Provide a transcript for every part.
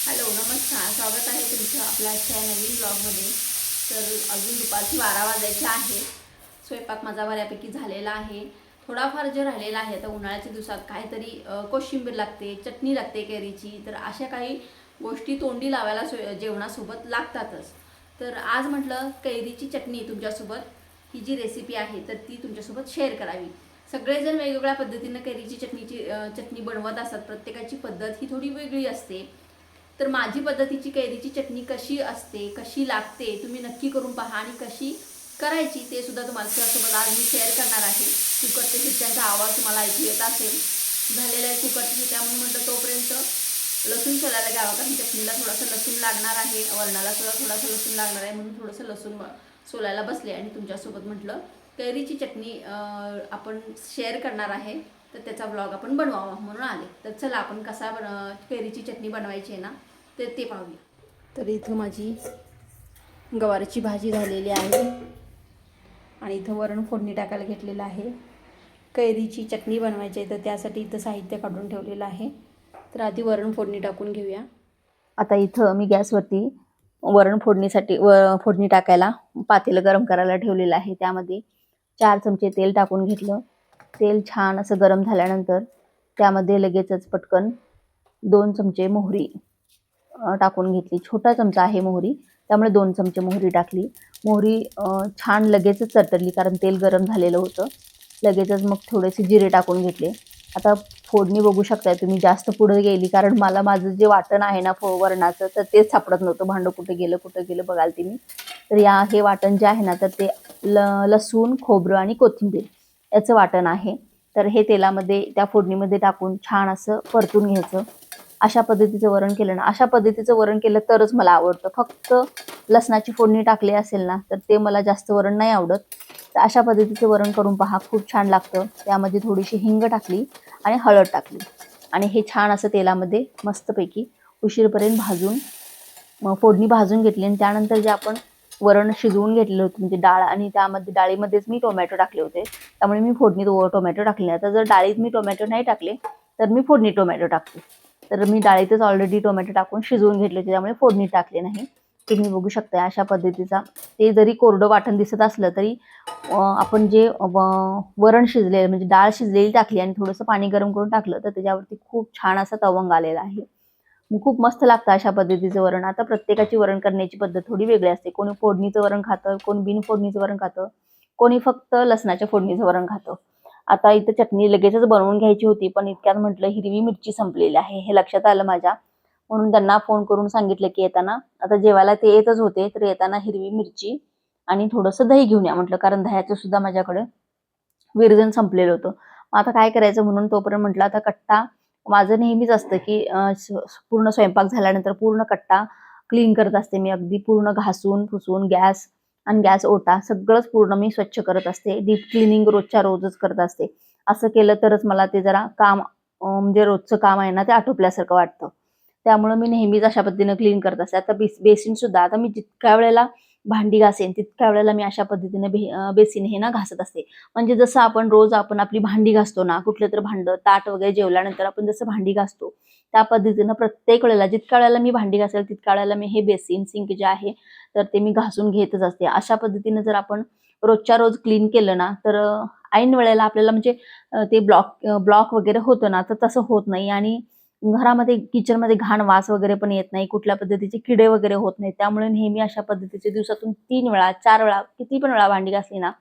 Hello नमस्कार, स्वागत आहे तुमचं आपल्या आजच्या नवीन ब्लॉगमध्ये. तर अजून दुपारची 12 वाजायचे आहे. स्वयंपाक माझा बऱ्यापैकी झालेला आहे. थोडाफार जे राहिलेला आहे, तर उन्हाळ्याच्या दिवसात काहीतरी कोशिंबीर लागते, चटणी लागते कैरीची, तर अशा काही गोष्टी तोंडी लावायला जेवणासोबत लागतातच. तर आज म्हटलं कैरीची चटणी तुमच्यासोबत ही जी रेसिपी आहे तर ती तुमच्यासोबत शेअर करावी. सगळेजण वेगवेगळ्या पद्धतीनं कैरीची चटणी बनवत असतात. प्रत्येकाची पद्धत ही थोडी वेगळी असते. तर माझी पद्धतीची कैरीची चटणी कशी असते, कशी लागते, तुम्ही नक्की करून पहा आणि कशी करायची ते सुद्धा तुम्हाला त्यासोबत आज मी शेअर करणार आहे. कुकरच्या शिट्ट्यांचा आवाज तुम्हाला ऐकू येत असेल. झालेला आहे कुकरच्या शिट्ट्या, म्हणून म्हटलं तोपर्यंत लसूण सोलायला घ्यावा, कारण चटणीला थोडासा लसूण लागणार आहे, वरणाला सुद्धा थोडासा लसूण लागणार आहे, म्हणून थोडंसं लसूण सोलायला बसले आणि तुमच्यासोबत म्हटलं कैरीची चटणी आपण शेअर करणार आहे. तर त्याचा ब्लॉग आपण बनवावा म्हणून आले. तर चला आपण कैरीची चटणी बनवायची आहे ना तर ते पाहूया. तर इथं माझी गवारीची भाजी झालेली आहे आणि इथं वरण फोडणी टाकायला घेतलेलं आहे. कैरीची चटणी बनवायची आहे तर त्यासाठी इथं साहित्य काढून ठेवलेलं आहे. तर आधी वरण फोडणी टाकून घेऊया. आता इथं मी गॅसवरती वरण फोडणी टाकायला पातेलं गरम करायला ठेवलेलं आहे. त्यामध्ये 4 चमचे तेल टाकून घेतलं. तेल छान असं गरम झाल्यानंतर त्यामध्ये लगेचच पटकन 2 चमचे मोहरी टाकून घेतली. छोटा चमचा आहे मोहरी, त्यामुळे 2 चमचे मोहरी टाकली. मोहरी छान लगेचच तडतडली, कारण तेल गरम झालेलं होतं. लगेचच मग थोडेसे जिरे टाकून घेतले. आता फोडणी बघू शकताय तुम्ही, जास्त पुढे गेली, कारण मला माझं जे वाटण आहे ना वरणाचं, तर तेच सापडत नव्हतं. भांडं कुठे गेलं बघाल ते मी. तर हे वाटण जे आहे ना, तर ते लसूण, खोबरं आणि कोथिंबीर याचं वाटण आहे. तर हे तेलामध्ये त्या फोडणीमध्ये टाकून छान असं परतून घ्यायचं. अशा पद्धतीचं वरण केलं ना, अशा पद्धतीचं वरण केलं तरच मला आवडतं. फक्त लसणाची फोडणी टाकली असेल ना, तर ते मला जास्त वरण नाही आवडत. तर अशा पद्धतीचं वरण करून पहा, खूप छान लागतं. त्यामध्ये थोडीशी हिंग टाकली आणि हळद टाकली आणि हे छान असं तेलामध्ये मस्तपैकी उशीरपर्यंत फोडणी भाजून घेतली. आणि त्यानंतर जे आपण वरण शिजवून घेतलेलं होतं, म्हणजे डाळ, आणि त्यामध्ये डाळीमध्येच मी टोमॅटो टाकले होते, त्यामुळे मी फोडणीत टोमॅटो टाकले. आता जर डाळीत मी टोमॅटो नाही टाकले तर मी फोडणी टोमॅटो टाकते. तर मी डाळीतच ऑलरेडी टोमॅटो टाकून शिजवून घेतले, त्यामुळे फोडणी टाकले नाही. तुम्ही बघू शकता अशा पद्धतीचा. ते जरी कोरडं वाटण दिसत असलं तरी आपण जे वरण शिजले, म्हणजे डाळ शिजलेली टाकली आणि थोडंसं पाणी गरम करून टाकलं, तर त्याच्यावरती खूप छान असा तवंग आलेला आहे. खूप मस्त लागतं अशा पद्धतीचं वरण. आता प्रत्येकाची वरण करण्याची पद्धत थोडी वेगळी असते. कोणी फोडणीचं वरण खातं, कोणी बिन फोडणीचं वरण खातं, कोणी फक्त लसणाच्या फोडणीचं वरण खातं. आता इथं चटणी लगेचच बनवून घ्यायची होती, पण इतक्यात म्हटलं हिरवी मिरची संपलेली आहे हे लक्षात आलं माझ्या. म्हणून त्यांना फोन करून सांगितलं की येताना, आता जेवायला ते येतच होते, तर येताना हिरवी मिरची आणि थोडंसं दही घेऊन या म्हटलं, कारण दह्याचं सुद्धा माझ्याकडे विरजण संपलेलं होतं. आता काय करायचं म्हणून तोपर्यंत म्हटलं आता कट्टा, माझं नेहमीच असतं की पूर्ण स्वयंपाक झाल्यानंतर पूर्ण कट्टा क्लीन करत असते मी. अगदी पूर्ण घासून पुसून गॅस ओटा सगळंच पूर्ण मी स्वच्छ करत असते. डीप क्लिनिंग रोजच्या रोजच करत असते. असं केलं तरच मला ते जरा काम, म्हणजे रोजचं काम आहे ना, ते आटोपल्यासारखं वाटतं. त्यामुळे मी नेहमीच अशा पद्धतीने क्लीन करत असते. आता बेसिन सुद्धा, आता मी जितक्या वेळेला भांडी घासेन तितक्या वेळेला मी अशा पद्धतीने बेसिन हे ना घासत असते. म्हणजे जसं आपण रोज आपली भांडी घासतो ना, कुठलं तर भांडं, ताट वगैरे जेवल्यानंतर आपण जसं भांडी घासतो, त्या पद्धतीनं प्रत्येक वेळेला, जितक्या वेळेला मी भांडी घासेल तितक्या वेळेला मी हे बेसिन, सिंक जे आहे तर ते मी घासून घेतच असते. अशा पद्धतीने जर आपण रोजच्या रोज क्लीन केलं ना, तर ऐन वेळेला आपल्याला, म्हणजे ते ब्लॉक वगैरे होतं ना, तर तसं होत नाही. आणि घरामध्ये, किचनमध्ये घाण वास वगैरे पण येत नाही, कुठल्या पद्धतीचे किडे वगैरे होत नाही. त्यामुळे नेहमी अशा पद्धतीचे दिवसातून 3 वेळा, 4 वेळा, किती पण वेळा भांडी घासली ना,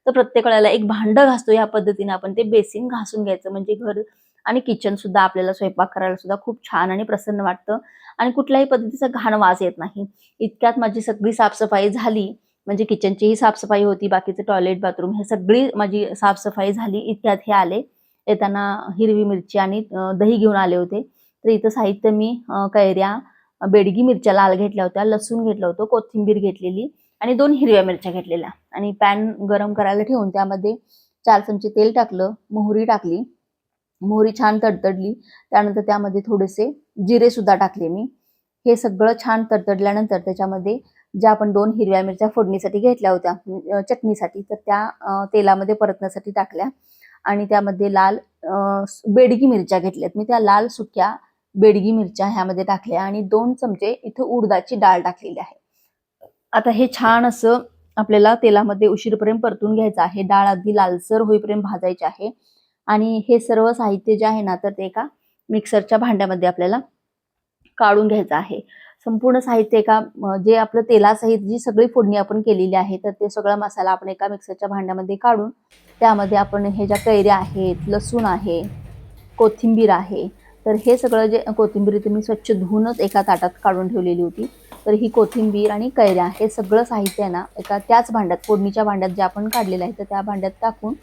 तर प्रत्येक वेळेला एक भांडं घासतो या पद्धतीने आपण ते बेसिन घासून घ्यायचं. म्हणजे घर आणि किचन सुद्धा आपल्याला स्वयंपाक करायला सुद्धा खूप छान आणि प्रसन्न वाटतं आणि कुठल्याही पद्धतीचा घाण वास येत नाही. इतक्यात माझी सगळी साफसफाई झाली. म्हणजे किचनचीही साफसफाई होती, बाकीचं टॉयलेट, बाथरूम हे सगळी माझी साफसफाई झाली. इतक्यात हे आले. येताना हिरवी मिरची आणि दही घेऊन आले होते. तर इथं साहित्य मी कैऱ्या, बेडगी मिरच्या लाल घेतल्या होत्या, लसूण घेतलं होतं, कोथिंबीर घेतलेली आणि 2 हिरव्या मिरच्या घेतलेल्या. आणि पॅन गरम करायला ठेवून त्यामध्ये 4 चमचे तेल टाकलं, मोहरी टाकली. मोहरी छान तडतडली. त्यानंतर त्यामध्ये थोडेसे जिरे सुद्धा टाकले मी. हे सगळं छान तडतडल्यानंतर त्याच्यामध्ये ज्या आपण 2 हिरव्या मिरच्या फोडणीसाठी घेतल्या होत्या चटणीसाठी, तर त्या तेलामध्ये परतण्यासाठी टाकल्या. आणि त्यामध्ये लाल बेडगी मिरच्या घेतल्यात मी, त्या लाल सुक्या बेडगी मिरच्या ह्यामध्ये टाकल्या आणि 2 चमचे इथं उडदाची डाळ टाकलेली आहे. आता हे छान असं आपल्याला तेलामध्ये उशीरपर्यंत परतून घ्यायचं आहे. डाळ अगदी लालसर होईपर्यंत भाजायची आहे आणि हे सर्व साहित्य जे आहे ना तर ते एका मिक्सरच्या भांड्यामध्ये आपल्याला काढून घ्यायचं आहे. संपूर्ण साहित्य जे आपलं तेलासहित जी सगळी फोडणी आपण केलेली आहे तर ते सगळा मसाला आपण एका मिक्सरच्या भांड्यामध्ये काढून त्यामध्ये आपण हे ज्या कैऱ्या आहेत, लसूण आहे, कोथिंबीर आहे, तर हे सगळं जे कोथिंबीर इथे मी स्वच्छ धुवूनच एका ताटात काढून ठेवलेली होती. तर ही कोथिंबीर आणि कैऱ्या हे सगळं साहित्य आहे ना एका त्याच भांड्यात, फोडणीच्या भांड्यात जे आपण काढलेलं आहे तर त्या भांड्यात टाकून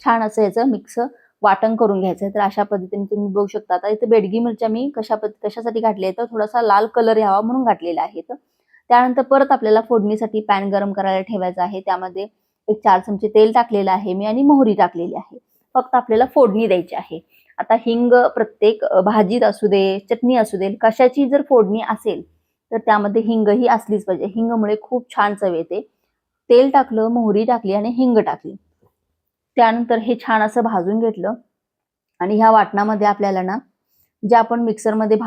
छान असं याचं मिक्स वाटण करून घ्यायचं आहे. तर अशा पद्धतीने तुम्ही बघू शकता. आता इथे बेडगी मिरच्या मी कशासाठी घातली आहे तर थोडासा लाल कलर यावा म्हणून घातलेला आहे. त्यानंतर परत आपल्याला फोडणीसाठी पॅन गरम करायला ठेवायचा आहे. त्यामध्ये एक 4 चमचे तेल टाकलेलं आहे मी आणि मोहरी टाकलेली आहे. फक्त आपल्याला फोडणी द्यायची आहे. आता हिंग प्रत्येक भाजीत असू दे, चटणी असू दे, कशाची जर फोडणी असेल तर त्यामध्ये हिंग ही असलीच पाहिजे. हिंगमुळे खूप छान चव येते. तेल टाकलं, मोहरी टाकली आणि हिंग टाकली. त्यानंतर हे छान असं भाजून घेतलं आणि ह्या वाटणामध्ये आपल्याला ना जे आपण मिक्सरमध्ये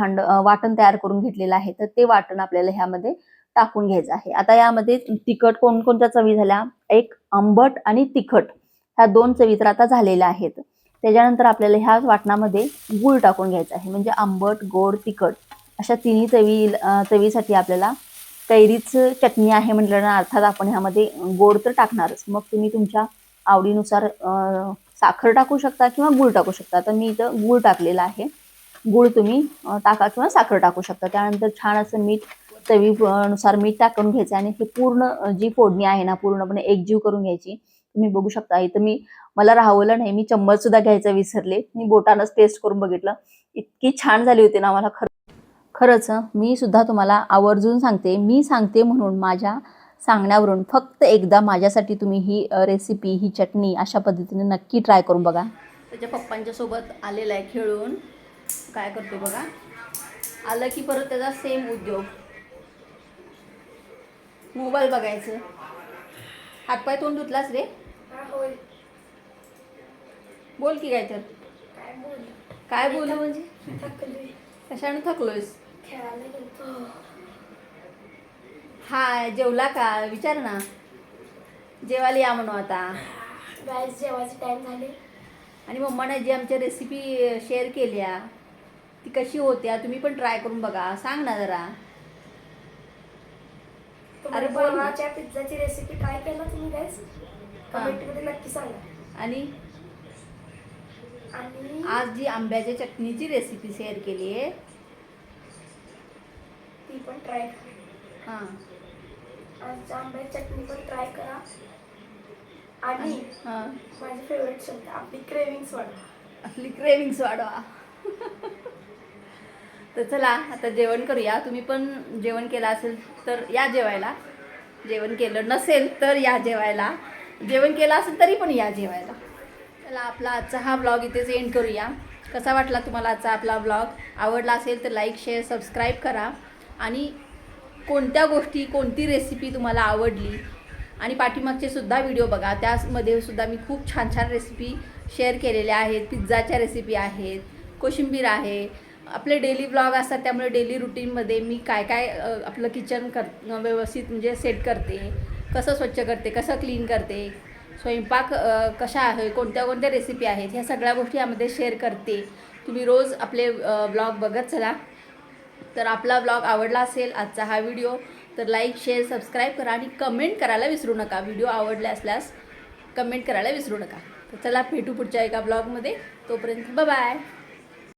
वाटण तयार करून घेतलेलं आहे तर ते वाटण आपल्याला ह्यामध्ये टाकून घ्यायचं आहे. आता यामध्ये तिखट कोणकोणत्या चवी झाल्या, एक आंबट आणि तिखट ह्या 2 चवी तर आता झालेल्या आहेत. त्याच्यानंतर आपल्याला ह्या वाटणामध्ये गूळ टाकून घ्यायचा आहे. म्हणजे आंबट, गोड, तिखट अशा तिन्ही चवीसाठी आपल्याला कैरीच चटणी आहे म्हटल्यानं अर्थात आपण ह्यामध्ये गोड तर टाकणारच. मग तुम्ही तुमच्या आवडीनुसार साखर टाकू शकता किंवा गूळ टाकू शकता. तर मी इथं गूळ टाकलेला आहे. गूळ तुम्ही टाका किंवा साखर टाकू शकता. त्यानंतर छान असं मीठ चवीनुसार मीठ टाकून घ्यायचं आणि हे पूर्ण जी फोडणी आहे ना पूर्णपणे एकजीव करून घ्यायची. तुम्ही बघू शकता इथं मला राहवलं नाही, मी चम्मच सुद्धा घ्यायचं विसरले. मी बोटानंच टेस्ट करून बघितलं. इतकी छान झाली होती ना मला खरंच मी सुद्धा तुम्हाला आवर्जून सांगते. मी सांगते म्हणून माझ्या सांगण्यावरून फक्त एकदा माझ्यासाठी तुम्ही ही रेसिपी, ही चटणी अशा पद्धतीने नक्की ट्राय करून बघा. त्याच्या पप्पांच्या सोबत आलेला आहे खेळून. काय करतो बघा, आलं की परत त्याचा सेम उद्योग, मोबाईल बघायचं. हातपाय तोंड धुतलास रे? बोल की काय तर. काय बोलू म्हणजे कशाने थकलोयस? हाय, जेवला का विचार ना. जेवायला या म्हणू आता. गाईस जेवायचे टाइम झाले आणि मम्माने जी आमच्या रेसिपी शेअर केल्या ती कशी होत्या तुम्ही पण ट्राय करून बघा. सांग ना जरा. अरे बनवाच्या पिझ्झाची रेसिपी ट्राय केला तुम्ही गाईस? कमेंटमध्ये नक्की सांगा. आणि आज जी आंब्याच्या चटणीची रेसिपी शेअर केली आहे ती पण ट्राय करा. आज आंब्याची चटणी पण ट्राय करा. आणि माझी फेवरेट शब्द आपली क्रेविंग्स वाढवा. तर चला आता जेवण करूया. तुम्ही पण जेवण केलं असेल तर या जेवायला. जेवण केलं नसेल तर या जेवायला. जेवण केलं असेल तरी पण या जेवायला. चला आपला आजचा हा ब्लॉग इथेच एंड करूया. कसा वाटला तुम्हाला आजचा आपला ब्लॉग? आवडला असेल तर लाईक, शेअर, सबस्क्राईब करा. आणि कोणत्या गोष्टी, कोणती रेसिपी तुम्हाला आवडली आणि पाठीमागचे सुद्धा व्हिडिओ बघा. त्यामध्ये सुद्धा मी खूप छान छान रेसिपी शेअर केलेल्या आहेत. पिझ्झाच्या रेसिपी आहेत, कोशिंबीर आहे. आपले डेली ब्लॉग असतात त्यामुळे डेली रुटीनमध्ये मी काय काय आपलं किचन व्यवस्थित म्हणजे सेट करते, कसं स्वच्छ करते, कसं क्लीन करते, स्वयंपाक कशा आहे, कोणत्या कोणत्या रेसिपी आहेत, ह्या सगळ्या गोष्टी यामध्ये शेअर करते. तुम्ही रोज आपले ब्लॉग बघत चला. तर आपला ब्लॉग आवडला असेल आजचा हा व्हिडिओ तर लाईक, शेअर, सबस्क्राईब करा आणि कमेंट करायला विसरू नका. व्हिडिओ आवडले असल्यास कमेंट करायला विसरू नका. तर चला भेटू पुढच्या एका ब्लॉगमध्ये. तोपर्यंत बाय.